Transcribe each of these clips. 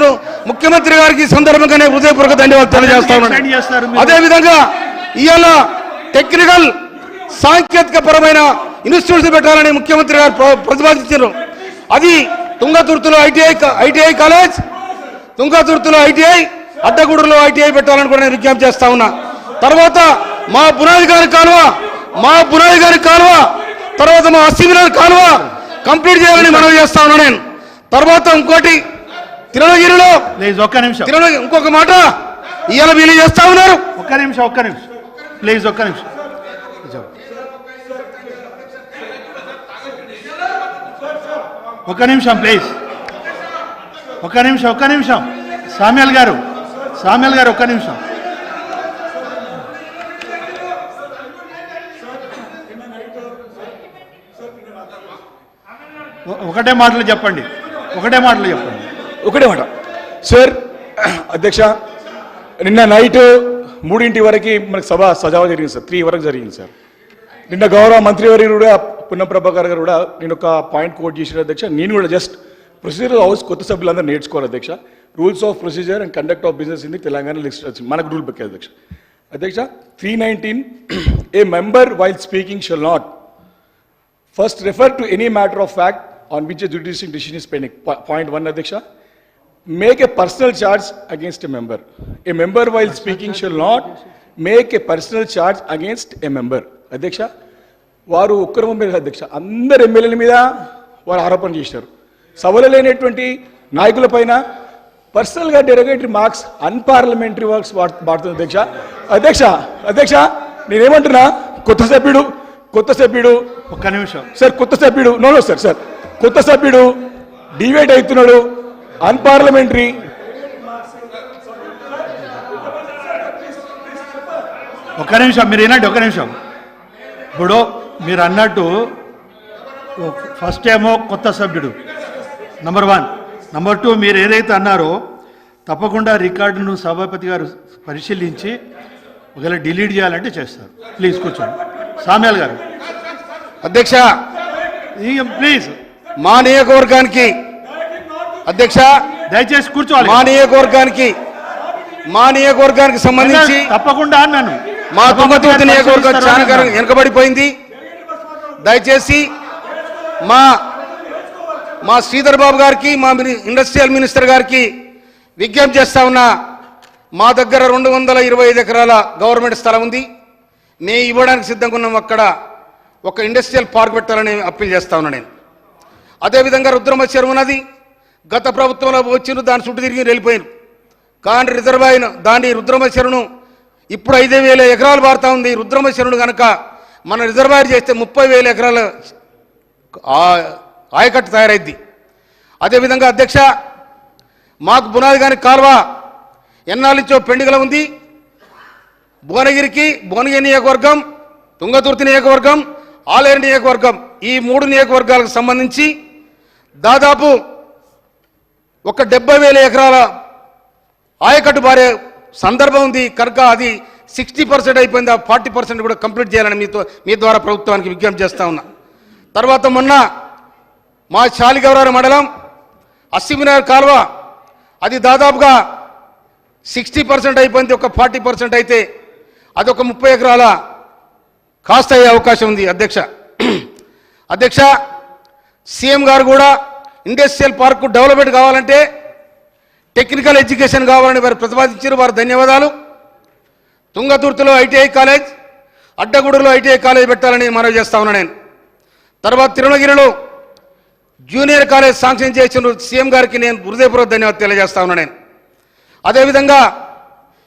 చేస్తున్నారు. ముఖ్యమంత్రి గారికి సందర్భంగానే హృదయపూర్వక ధన్యవాదాలు తెలియజేస్తాను. అదేవిధంగా ఇవాళ టెక్నికల్ సాంకేతిక పరమైన ఇన్స్టిట్యూట్స్ పెట్టాలని ముఖ్యమంత్రి గారు ప్రతిపాదించారు. అది తుంగతుర్తిలో ఐటీఐ కాలేజ్, తుంగతుర్తిలో ఐటీఐ, అడ్డగూడూరులో ఐటీఐ పెట్టాలని కూడా నేను విజ్ఞప్తి చేస్తా ఉన్నా. తర్వాత మా బునాది గారి కాలువ, తర్వాత మా అస్సిమినర్ కాలువ కంప్లీట్ చేయాలని మనవి చేస్తా ఉన్నా నేను. తర్వాత ఇంకోటి తిరుమలగిరిలో ఇంకొక మాట ఇవాళ వీళ్ళు చేస్తా ఉన్నారు. ఒక్క నిమిషం ప్లీజ్, ఒక్క నిమిషం. ప్లీజ్ ఒక్క నిమిషం సామ్యాల్ గారు ఒక్క నిమిషం. ఒకటే మాటలు చెప్పండి. ఒకటే మాట సార్. అధ్యక్ష, నిన్న నైట్ 3 వరకు మనకు సభ సజావ జరిగింది సార్. 3 వరకు జరిగింది సార్. నిన్న గౌరవ మంత్రివర్యులు కూడా పున్నం ప్రభాకర్ గారు కూడా నేను ఒక పాయింట్ కోట్ చేసిన అధ్యక్ష. నేను కూడా జస్ట్ ప్రొసీజర్ హౌస్ కొత్త సభ్యులందరూ నేర్చుకోవాలి అధ్యక్ష. Rules of procedure and conduct of business in the Telangana legislature మనకు రూల్ బుక్ అధ్యక్ష. 319 a member while speaking shall not first refer to any matter of fact on which a judicial decision is pending. Point 1 Adhyaksha, make a personal charge against a member. A member while speaking shall not make a personal charge against a member. Adhyaksha, వారు ఒక్కరు మీద అధ్యక్ష అందరు ఎమ్మెల్యేల మీద వారు ఆరోపణ చేశారు. సభలో లేనటువంటి నాయకుల పైన పర్సనల్గా డెరోగేటరీ మార్క్స్, అన్పార్లమెంటరీ వర్క్స్ వాడుతుంది అధ్యక్ష. నేనేమంటున్నా, కొత్త సభ్యుడు ఒక్క నిమిషం సార్, కొత్త సభ్యుడు సార్ కొత్త సభ్యుడు డివేట్ అవుతున్నాడు, అన్పార్లమెంటరీ. ఒక్క నిమిషం మీరు వినండి. ఒక్క నిమిషం. ఇప్పుడు మీరు అన్నట్టు ఫస్ట్ ఏమో కొత్త సభ్యుడు నంబర్ 1. నంబర్ 2 మీరు ఏదైతే అన్నారో తప్పకుండా రికార్డును సభాపతి గారు పరిశీలించి ఒకవేళ డిలీట్ చేయాలంటే చేస్తారు. ప్లీజ్ కూర్చోండి. సామ్యాల్ గారు. అధ్యక్ష, ప్లీజ్ మా నియోజకవర్గానికి అధ్యక్ష దయచేసి కూర్చోవాలి. మా నియోజకవర్గానికి సంబంధించి తప్పకుండా అన్నాను. మా తుంగతుర్తి నియోజకవర్గం చాలా వెనుకబడిపోయింది. దయచేసి మా శ్రీధర్ బాబు గారికి, మా ఇండస్ట్రియల్ మినిస్టర్ గారికి విజ్ఞప్తి చేస్తా ఉన్నా. మా దగ్గర 225 ఎకరాల గవర్నమెంట్ స్థలం ఉంది. మేము ఇవ్వడానికి సిద్ధంగా ఉన్నాం. అక్కడ ఒక ఇండస్ట్రియల్ పార్క్ పెట్టాలని అప్పీల్ చేస్తా ఉన్నా నేను. అదేవిధంగా రుద్రమ చెరువు ఉన్నది. గత ప్రభుత్వంలో వచ్చిన దాని చుట్టూ తిరిగి వెళ్ళిపోయారు. కానీ రిజర్వాయర్ దాని రుద్రమ చెరువును ఇప్పుడు 5,000 ఎకరాలు పారుతా ఉంది. రుద్రమ చెరువును కనుక మన రిజర్వాయర్ చేస్తే 30,000 ఎకరాల ఆయకట్టు తయారైద్ది. అదేవిధంగా అధ్యక్ష, మాకు బునాది గాని కాలువ ఎన్నాళ్ళ నుంచో పెండింగ్లో ఉంది. భువనగిరి నియోజకవర్గం, తుంగతుర్తి నియోజకవర్గం, ఆలేరు నియోజకవర్గం, ఈ 3 నియోజకవర్గాలకు సంబంధించి దాదాపు ఒక 70,000 ఎకరాల ఆయకట్టు బారే సందర్భం ఉంది. కనుక అది 60% అయిపోయింది. 40% కూడా కంప్లీట్ చేయాలని మీ ద్వారా ప్రభుత్వానికి విజ్ఞప్తి చేస్తా ఉన్నా. తర్వాత మొన్న మా శాలిగౌరారం మండలం అస్సిమినార్ కాలువ అది దాదాపుగా 60% అయిపోయింది. ఒక 40% అయితే అదొక 30 ఎకరాల కాస్ట్ అయ్యే అవకాశం ఉంది. అధ్యక్ష, సీఎం గారు కూడా ఇండస్ట్రియల్ పార్కు డెవలప్మెంట్ కావాలంటే టెక్నికల్ ఎడ్యుకేషన్ కావాలని వారు ప్రతిపాదించారు. వారు ధన్యవాదాలు. తుంగతుర్తిలో ఐటీఐ కాలేజ్, అడ్డగూడూరులో ఐటీఐ కాలేజ్ పెట్టాలని మనవి చేస్తా ఉన్నా నేను. తర్వాత తిరుమలగిరిలో జూనియర్ కాలేజ్ శాంక్షన్ చేసిన సీఎం గారికి నేను హృదయపూర్వక ధన్యవాదాలు తెలియజేస్తా ఉన్నా నేను. అదేవిధంగా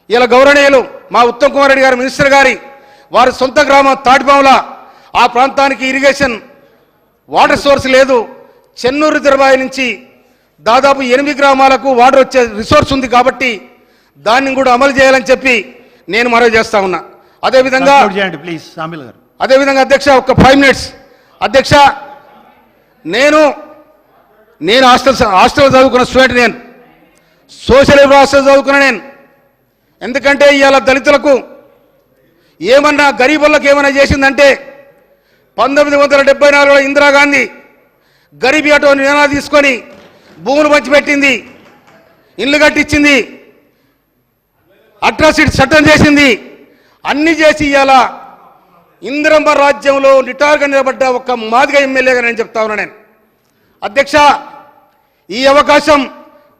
ఇలా గౌరవనీయులు మా ఉత్తమ్ కుమార్ రెడ్డి గారు మినిస్టర్ గారి వారి సొంత గ్రామం తాటిపాముల, ఆ ప్రాంతానికి ఇరిగేషన్ వాటర్ సోర్స్ లేదు. చెన్నూరు రిజర్వాయర్ నుంచి దాదాపు 8 గ్రామాలకు వాటర్ వచ్చే రిసోర్స్ ఉంది. కాబట్టి దాన్ని కూడా అమలు చేయాలని చెప్పి నేను మనవి చేస్తా ఉన్నా. అదేవిధంగా అధ్యక్ష ఒక 5 minutes అధ్యక్ష, నేను హాస్టల్ చదువుకున్న స్టూడెంట్, నేను సోషల్ హాస్టల్ చదువుకున్న నేను. ఎందుకంటే ఇవాళ దళితులకు ఏమన్నా గరీబులకు ఏమైనా చేసిందంటే 1974లో ఇందిరాగాంధీ గరీబీ ఆటో నినాదం తీసుకొని భూములు పంచిపెట్టింది. ఇల్లు కట్టించింది, అట్రాసిటీ చట్టం చేసింది, అన్ని చేసి ఇవాళ ఇందిరమ్మ రాజ్యంలో నిటారుగా నిలబడ్డ ఒక మాదిగ ఎమ్మెల్యేగా నేను చెప్తా ఉన్నా. నేను అధ్యక్ష, ఈ అవకాశం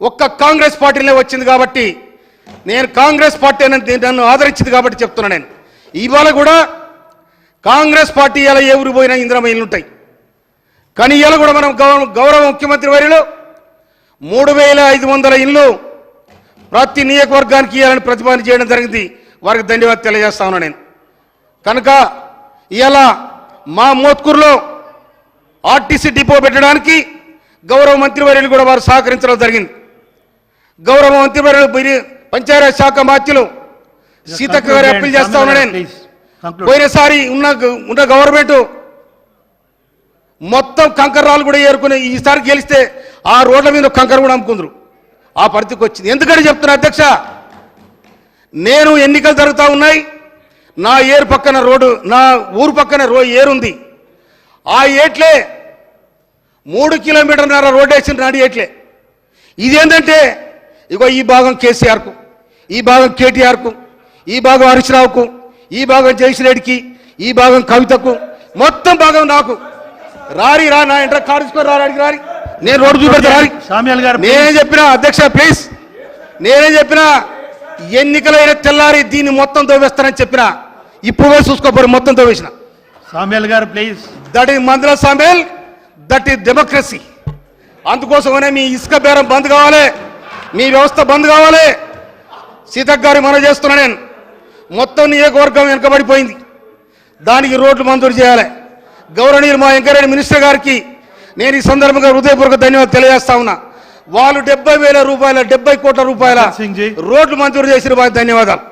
ఒక్క కాంగ్రెస్ పార్టీలో వచ్చింది కాబట్టి, నేను కాంగ్రెస్ పార్టీ నన్ను ఆదరించింది కాబట్టి చెప్తున్నా. నేను ఇవాళ కూడా కాంగ్రెస్ పార్టీ ఇలా ఏ ఊరు పోయినా ఇందిరమ్మ ఇల్లు ఉంటాయి. కానీ ఇవాళ కూడా మనం గౌరవ ముఖ్యమంత్రి వర్యులు 3500 ఇల్లు ప్రతి నియోజకవర్గానికి ఇవ్వాలని ప్రతిపాదన చేయడం జరిగింది. వారికి ధన్యవాదాలు తెలియజేస్తా ఉన్నా నేను. కనుక ఇవాళ మా మోత్కూరులో ఆర్టీసీ డిపో పెట్టడానికి గౌరవ మంత్రివర్యులు కూడా వారు సహకరించడం జరిగింది. గౌరవ మంత్రివర్యులు పంచాయతీ శాఖ మాత్యులు సీతక్క గారు అప్పీల్ చేస్తా ఉన్నా నేను. పోయినసారి ఉన్న గవర్నమెంట్ మొత్తం కంకర్రాలు కూడా ఏరుకుని ఈసారి గెలిస్తే ఆ రోడ్ల మీద కంకర కూడా అమ్ముకుందరు. ఆ పరిస్థితికి వచ్చింది. ఎందుకంటే చెప్తున్నా అధ్యక్ష, నేను ఎన్నికలు జరుగుతూ ఉన్నాయి, నా ఏరు పక్కన రోడ్డు, నా ఊరు పక్కన ఏరుంది. ఆ ఏట్లే 3 కిలోమీటర్ల రోడ్డు వేసిన నాడు ఏట్లే. ఇదేంటంటే ఇగో ఈ భాగం కేసీఆర్కు, ఈ భాగం కేటీఆర్కు, ఈ భాగం హరీష్ రావుకు, ఈ భాగం జయశ్రెడ్డికి, ఈ భాగం కవితకు, మొత్తం భాగం నాకు. రారి రా నా ఇంటర్ కాడుచుకొని రాడికి రారి, నేను రోడ్డు చూపెడతా రారి. నేనే చెప్పినా అధ్యక్ష ప్లీజ్, నేనే చెప్పినా ఎన్నికలైన తెల్లారి దీన్ని మొత్తం తవ్వేస్తానని చెప్పినా. ఇప్పుడు చూసుకోపోయి మొత్తం తవ్వేసిన. సామ్యాల్ గారు ప్లీజ్. దట్ ఈస్ మందుల సామ్యాల్, దట్ ఈస్ డెమోక్రసీ. అందుకోసమనే మీ ఇసుక బేరం బంద్ కావాలి, మీ వ్యవస్థ బంద్ కావాలి. సీతక్ గారి మనం చేస్తున్నా నేను. మొత్తం నియోజకవర్గం వెనుకబడిపోయింది, దానికి రోడ్లు మంజూరు చేయాలి. గౌరవనీయులు మా వెంకరెడ్డి మినిస్టర్ గారికి నేను ఈ సందర్భంగా హృదయపూర్వక ధన్యవాదాలు తెలియజేస్తా ఉన్నా. వాళ్ళు 70,000 రూపాయల 70 కోట్ల రూపాయల రోడ్లు మంజూరు చేసిన వారికి ధన్యవాదాలు.